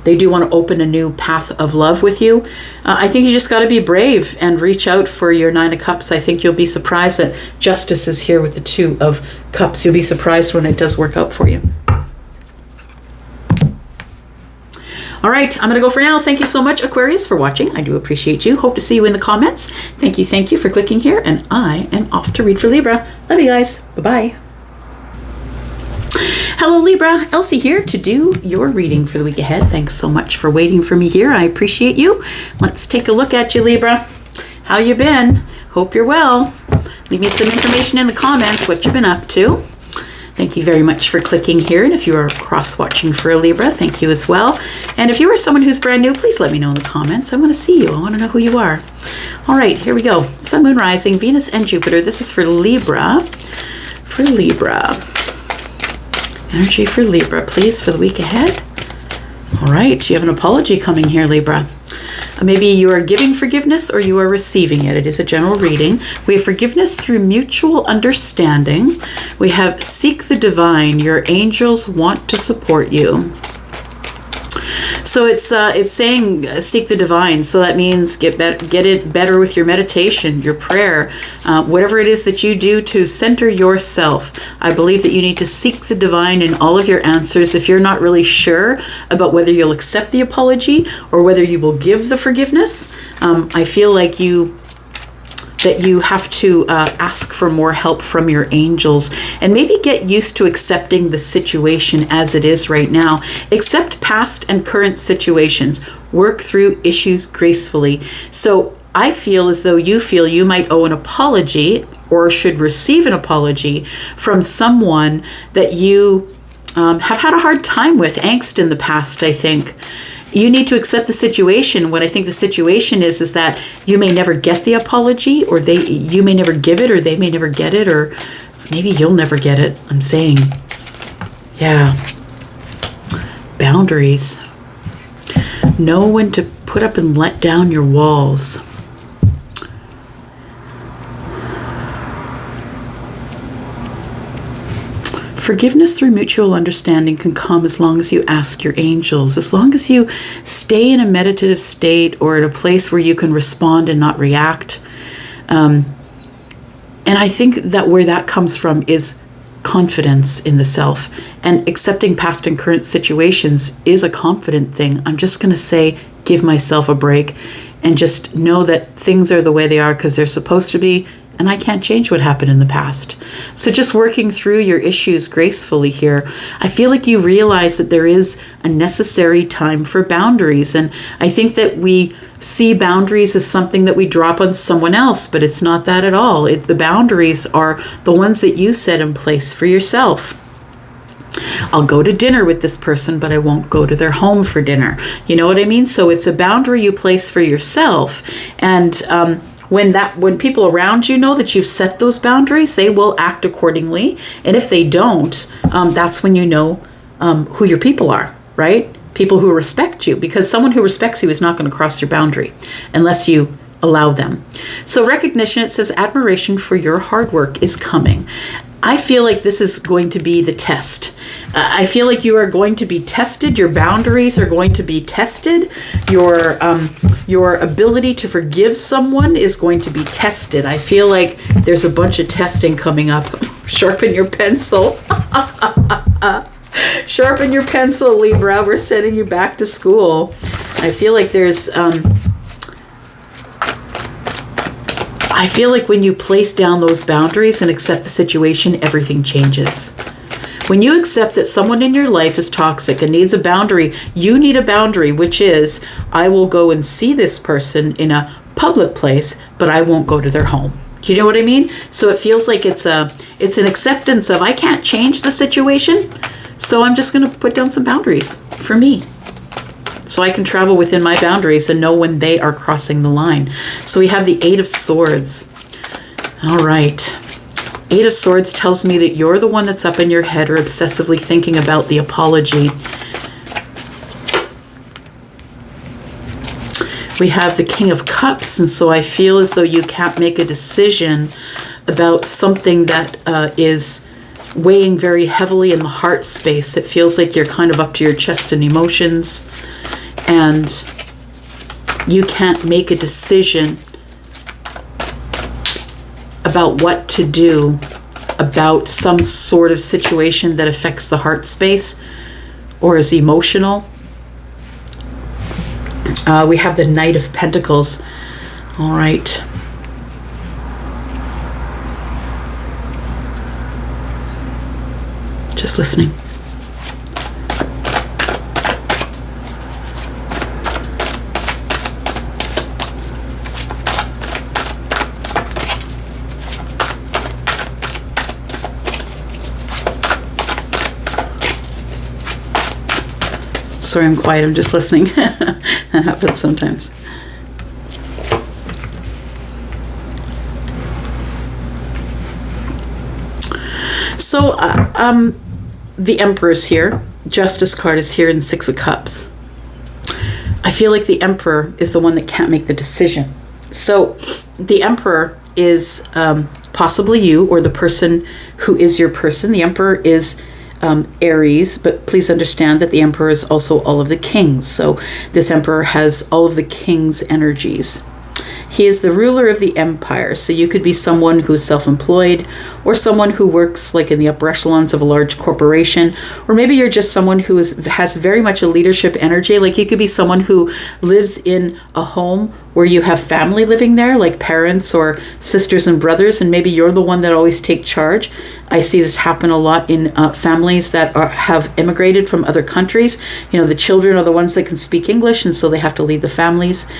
They do want to open a new path of love with you. I think you just got to be brave and reach out for your Nine of Cups. I think you'll be surprised that justice is here with the Two of Cups. You'll be surprised when it does work out for you. All right, I'm going to go for now. Thank you so much, Aquarius, for watching. I do appreciate you. Hope to see you in the comments. Thank you for clicking here, and I am off to read for Libra. Love you guys. Bye-bye. Hello, Libra. Elsie here to do your reading for the week ahead. Thanks so much for waiting for me here. I appreciate you. Let's take a look at you, Libra. How you been? Hope you're well. Leave me some information in the comments, what you've been up to. Thank you very much for clicking here. And if you are cross-watching for a Libra, thank you as well. And if you are someone who's brand new, please let me know in the comments. I want to see you. I want to know who you are. All right, here we go. Sun, Moon, Rising, Venus, and Jupiter. This is for Libra. For Libra. Energy for Libra, please, for the week ahead. All right, you have an apology coming here, Libra. Maybe you are giving forgiveness or you are receiving it. It is a general reading. We have forgiveness through mutual understanding. We have seek the divine. Your angels want to support you. So it's saying seek the divine. So that means get it better with your meditation, your prayer, whatever it is that you do to center yourself. I believe that you need to seek the divine in all of your answers. If you're not really sure about whether you'll accept the apology or whether you will give the forgiveness, I feel like you have to ask for more help from your angels and maybe get used to accepting the situation as it is right now. Accept past and current situations. Work through issues gracefully. So I feel as though you feel you might owe an apology or should receive an apology from someone that you have had a hard time with, angst in the past, I think. You need to accept the situation. What I think the situation is that you may never get the apology, or you may never give it, or they may never get it, or maybe you'll never get it. I'm saying, yeah. Boundaries. Know when to put up and let down your walls. Forgiveness through mutual understanding can come as long as you ask your angels, as long as you stay in a meditative state or at a place where you can respond and not react. And I think that where that comes from is confidence in the self. And accepting past and current situations is a confident thing. I'm just going to say, give myself a break and just know that things are the way they are because they're supposed to be. And I can't change what happened in the past. So just working through your issues gracefully here, I feel like you realize that there is a necessary time for boundaries. And I think that we see boundaries as something that we drop on someone else, but it's not that at all. The boundaries are the ones that you set in place for yourself. I'll go to dinner with this person, but I won't go to their home for dinner. You know what I mean? So it's a boundary you place for yourself. And when people around you know that you've set those boundaries, they will act accordingly. And if they don't, that's when you know who your people are, right? People who respect you, because someone who respects you is not going to cross your boundary unless you allow them. So recognition, it says admiration for your hard work is coming. I feel like this is going to be the test. I feel like you are going to be tested. Your boundaries are going to be tested. Your ability to forgive someone is going to be tested. I feel like there's a bunch of testing coming up. Sharpen your pencil. Sharpen your pencil, Libra. We're sending you back to school. I feel like there's... I feel like when you place down those boundaries and accept the situation, everything changes. When you accept that someone in your life is toxic and needs a boundary, you need a boundary, which is, I will go and see this person in a public place, but I won't go to their home. You know what I mean? So it feels like it's an acceptance of, I can't change the situation, so I'm just going to put down some boundaries for me, so I can travel within my boundaries and know when they are crossing the line. So we have the Eight of Swords. All right. Eight of Swords tells me that you're the one that's up in your head or obsessively thinking about the apology. We have the King of Cups, and so I feel as though you can't make a decision about something that is weighing very heavily in the heart space. It feels like you're kind of up to your chest in emotions, and you can't make a decision about what to do about some sort of situation that affects the heart space or is emotional. We have the Knight of Pentacles. All right. Just listening. Sorry, I'm quiet. I'm just listening. That happens sometimes. So, the Emperor's here. Justice card is here, and Six of Cups. I feel like the Emperor is the one that can't make the decision. So, the Emperor is possibly you or the person who is your person. The Emperor is Aries, but please understand that the Emperor is also all of the kings. So this Emperor has all of the king's energies. He is the ruler of the empire. So you could be someone who's self-employed, or someone who works like in the upper echelons of a large corporation, or maybe you're just someone who has very much a leadership energy. Like you could be someone who lives in a home where you have family living there, like parents or sisters and brothers, and maybe you're the one that always take charge. I see this happen a lot in families that have immigrated from other countries. You know, the children are the ones that can speak English, and so they have to lead the families.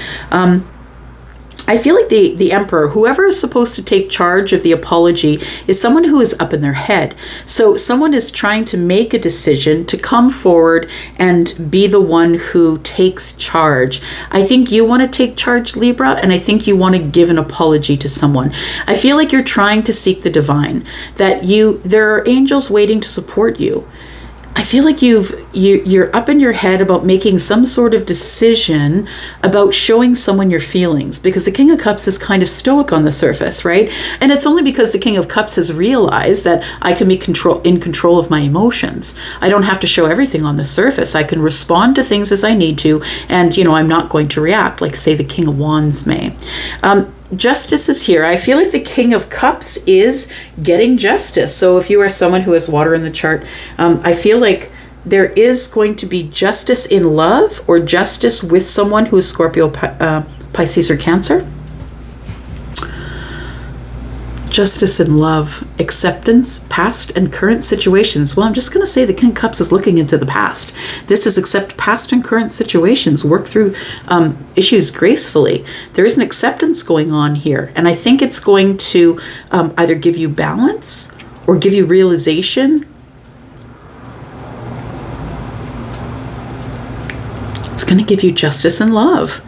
I feel like the Emperor, whoever is supposed to take charge of the apology, is someone who is up in their head. So someone is trying to make a decision to come forward and be the one who takes charge. I think you want to take charge, Libra, and I think you want to give an apology to someone. I feel like you're trying to seek the divine, that there are angels waiting to support you. I feel like you're up in your head about making some sort of decision about showing someone your feelings, because the King of Cups is kind of stoic on the surface, right? And it's only because the King of Cups has realized that I can be in control of my emotions. I don't have to show everything on the surface. I can respond to things as I need to, and I'm not going to react like, say, the King of Wands may. Justice is here. I feel like the King of Cups is getting justice. So if you are someone who has water in the chart, I feel like there is going to be justice in love, or justice with someone who is Scorpio, Pisces, or Cancer. Justice in love, acceptance, past and current situations. Well, I'm just going to say the King of Cups is looking into the past. This is accept past and current situations, work through issues gracefully. There is an acceptance going on here, and I think it's going to either give you balance or give you realization. It's going to give you justice in love.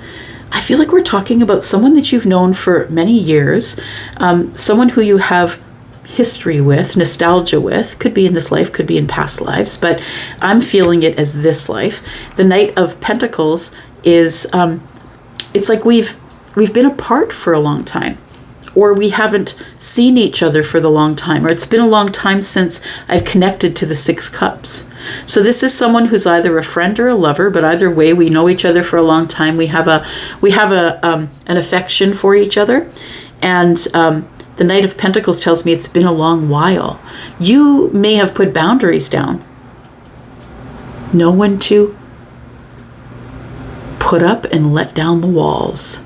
I feel like we're talking about someone that you've known for many years, someone who you have history with, nostalgia with, could be in this life, could be in past lives, but I'm feeling it as this life. The Knight of Pentacles is, it's like we've been apart for a long time, or we haven't seen each other for the long time, or it's been a long time since I've connected to the Six Cups. So this is someone who's either a friend or a lover, but either way, we know each other for a long time. We have an affection for each other, and the Knight of Pentacles tells me it's been a long while. You may have put boundaries down. Know when to put up and let down the walls.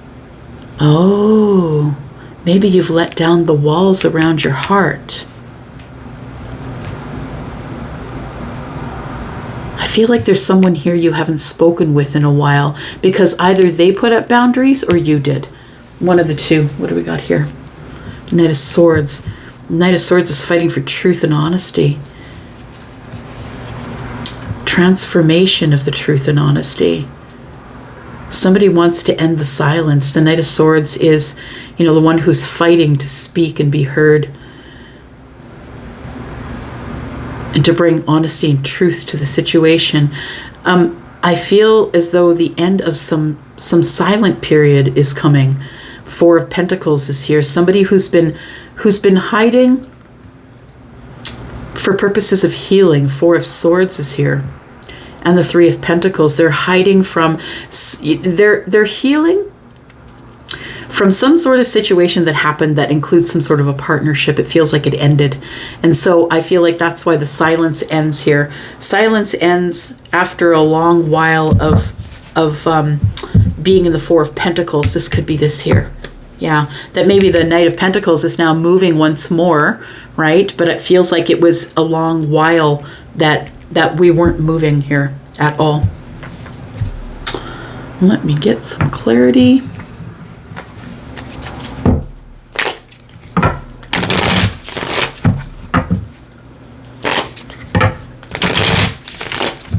Oh, maybe you've let down the walls around your heart. I feel like there's someone here you haven't spoken with in a while, because either they put up boundaries or you did. One of the two. What do we got here? Knight of Swords. Knight of Swords is fighting for truth and honesty. Transformation of the truth and honesty. Somebody wants to end the silence. The Knight of Swords is, the one who's fighting to speak and be heard, and to bring honesty and truth to the situation. I feel as though the end of some silent period is coming. Four of Pentacles is here. Somebody who's been hiding for purposes of healing. Four of Swords is here. And the Three of Pentacles. They're hiding from, they're healing from some sort of situation that happened that includes some sort of a partnership. It feels like it ended. And so I feel like that's why the silence ends here. Silence ends after a long while of being in the Four of Pentacles. This could be this here. Yeah, that maybe the Knight of Pentacles is now moving once more, right? But it feels like it was a long while that we weren't moving here at all. Let me get some clarity.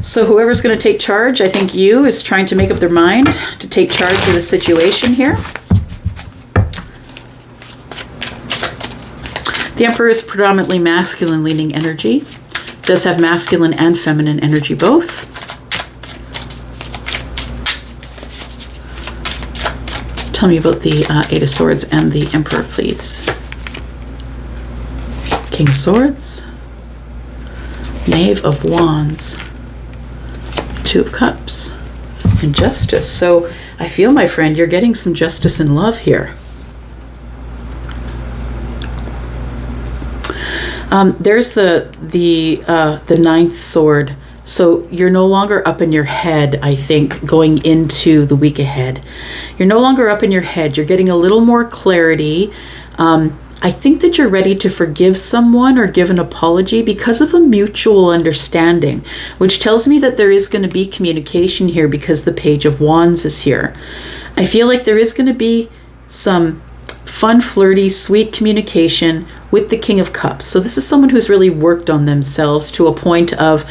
So whoever's going to take charge, I think you, is trying to make up their mind to take charge of the situation here. The Emperor is predominantly masculine leaning energy. Does have masculine and feminine energy both. Tell me about the Eight of Swords and the Emperor, please. King of Swords. Knave of Wands. Two of Cups. And Justice. So I feel, my friend, you're getting some justice and love here. There's the ninth sword. So you're no longer up in your head, I think, going into the week ahead. You're no longer up in your head. You're getting a little more clarity. I think that you're ready to forgive someone or give an apology because of a mutual understanding, which tells me that there is going to be communication here because the Page of Wands is here. I feel like there is going to be some fun, flirty, sweet communication with the King of Cups. So this is someone who's really worked on themselves to a point of,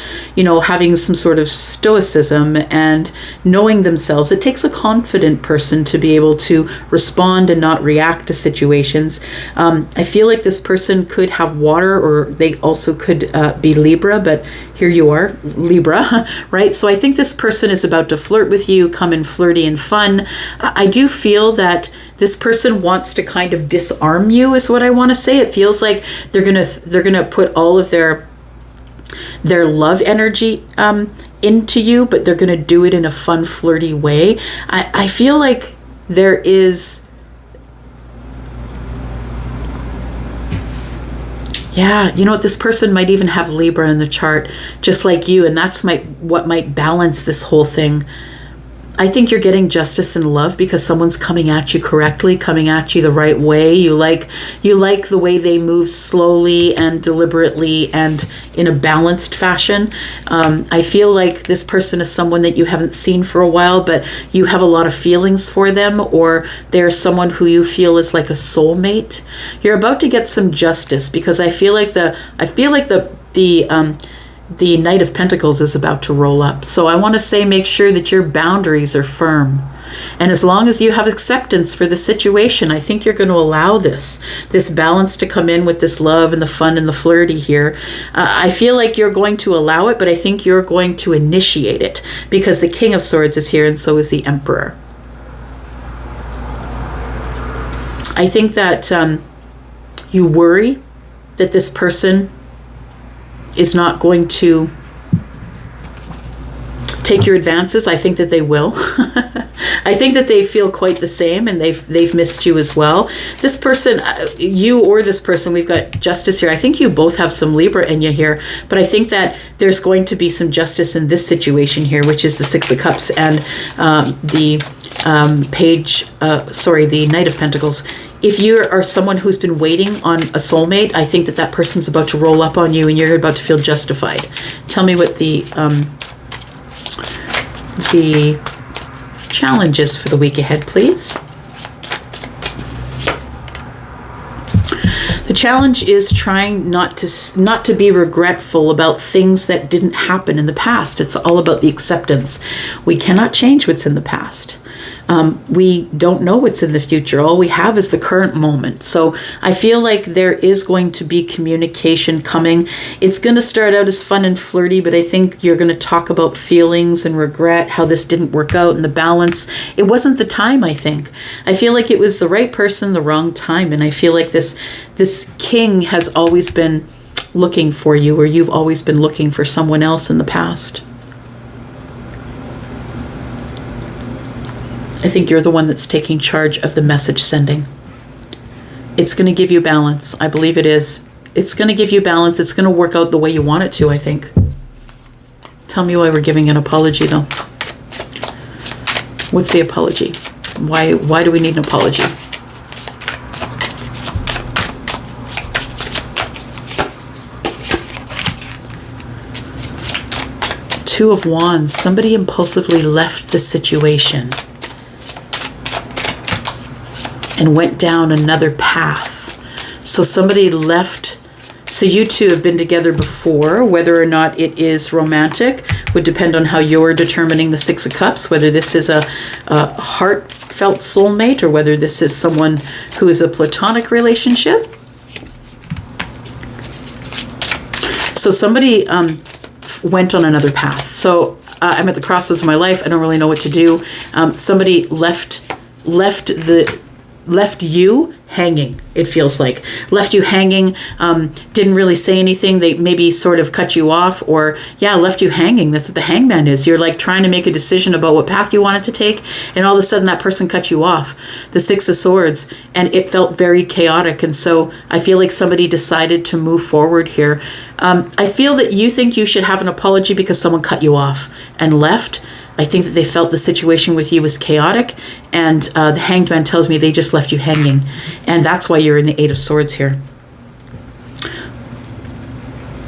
having some sort of stoicism and knowing themselves. It takes a confident person to be able to respond and not react to situations. I feel like this person could have water, or they also could be Libra, but here you are, Libra, right? So I think this person is about to flirt with you, come in flirty and fun. I do feel that this person wants to kind of disarm you, is what I want to say. It feels like they're gonna put all of their love energy into you, but they're gonna do it in a fun, flirty way. I feel like there is, yeah, this person might even have Libra in the chart, just like you, and that's what might balance this whole thing. I think you're getting justice and love because someone's coming at you correctly, coming at you the right way. You like the way they move slowly and deliberately and in a balanced fashion. I feel like this person is someone that you haven't seen for a while, but you have a lot of feelings for them, or they're someone who you feel is like a soulmate. You're about to get some justice because I feel like the Knight of Pentacles is about to roll up. So I want to say, make sure that your boundaries are firm. And as long as you have acceptance for the situation, I think you're going to allow this balance to come in with this love and the fun and the flirty here. I feel like you're going to allow it, but I think you're going to initiate it, because the King of Swords is here and so is the Emperor. I think that you worry that this person is not going to take your advances. I think that they will. I think that they feel quite the same, and they've missed you as well. This person, you or this person, we've got justice here. I think you both have some Libra in you here, but I think that there's going to be some justice in this situation here, which is the Six of Cups and the Knight of Pentacles. If you are someone who's been waiting on a soulmate, I think that that person's about to roll up on you and you're about to feel justified. Tell me what the challenge is for the week ahead, please. The challenge is trying not to be regretful about things that didn't happen in the past. It's all about the acceptance. We cannot change what's in the past. We don't know what's in the future. All we have is the current moment. So I feel like there is going to be communication coming. It's going to start out as fun and flirty, but I think you're going to talk about feelings and regret, how this didn't work out, and the balance. It wasn't the time, I think. I feel like it was the right person, the wrong time. And I feel like this king has always been looking for you, or you've always been looking for someone else in the past. I think you're the one that's taking charge of the message sending. It's going to give you balance. I believe it is. It's going to give you balance. It's going to work out the way you want it to, I think. Tell me why we're giving an apology, though. What's the apology? Why do we need an apology? Two of Wands. Somebody impulsively left the situation and went down another path. So somebody left. So you two have been together before. Whether or not it is romantic would depend on how you're determining the Six of Cups, whether this is a heartfelt soulmate or whether this is someone who is a platonic relationship. So somebody went on another path. So I'm at the crossroads of my life. I don't really know what to do. Somebody left you hanging, it feels like. Left you hanging, didn't really say anything. They maybe sort of cut you off, or left you hanging. That's what the hangman is. You're like trying to make a decision about what path you wanted to take, and all of a sudden that person cut you off. The Six of Swords, and it felt very chaotic. And so I feel like somebody decided to move forward here. I feel that you think you should have an apology because someone cut you off and left. I think that they felt the situation with you was chaotic, and the Hanged Man tells me they just left you hanging, and that's why you're in the Eight of Swords here.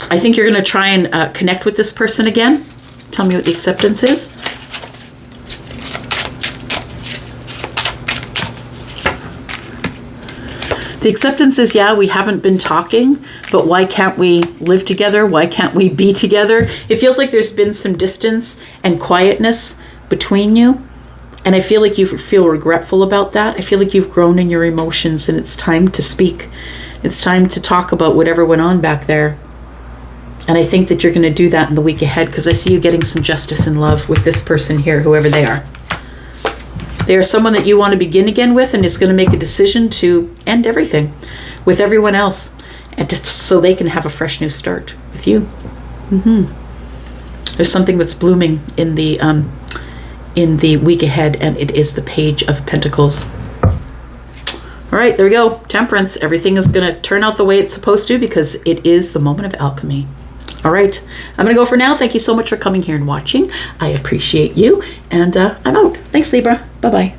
I think you're going to try and connect with this person again. Tell me what the acceptance is. The acceptance is, we haven't been talking, but why can't we live together? Why can't we be together? It feels like there's been some distance and quietness between you. And I feel like you feel regretful about that. I feel like you've grown in your emotions, and it's time to speak. It's time to talk about whatever went on back there. And I think that you're going to do that in the week ahead, because I see you getting some justice and love with this person here, whoever they are. They are someone that you want to begin again with, and is going to make a decision to end everything with everyone else, and so they can have a fresh new start with you. There's something that's blooming in the week ahead, and it is the Page of Pentacles. All right, there we go. Temperance. Everything is going to turn out the way it's supposed to, because it is the moment of alchemy. All right, I'm going to go for now. Thank you so much for coming here and watching. I appreciate you, and I'm out. Thanks, Libra. Bye-bye.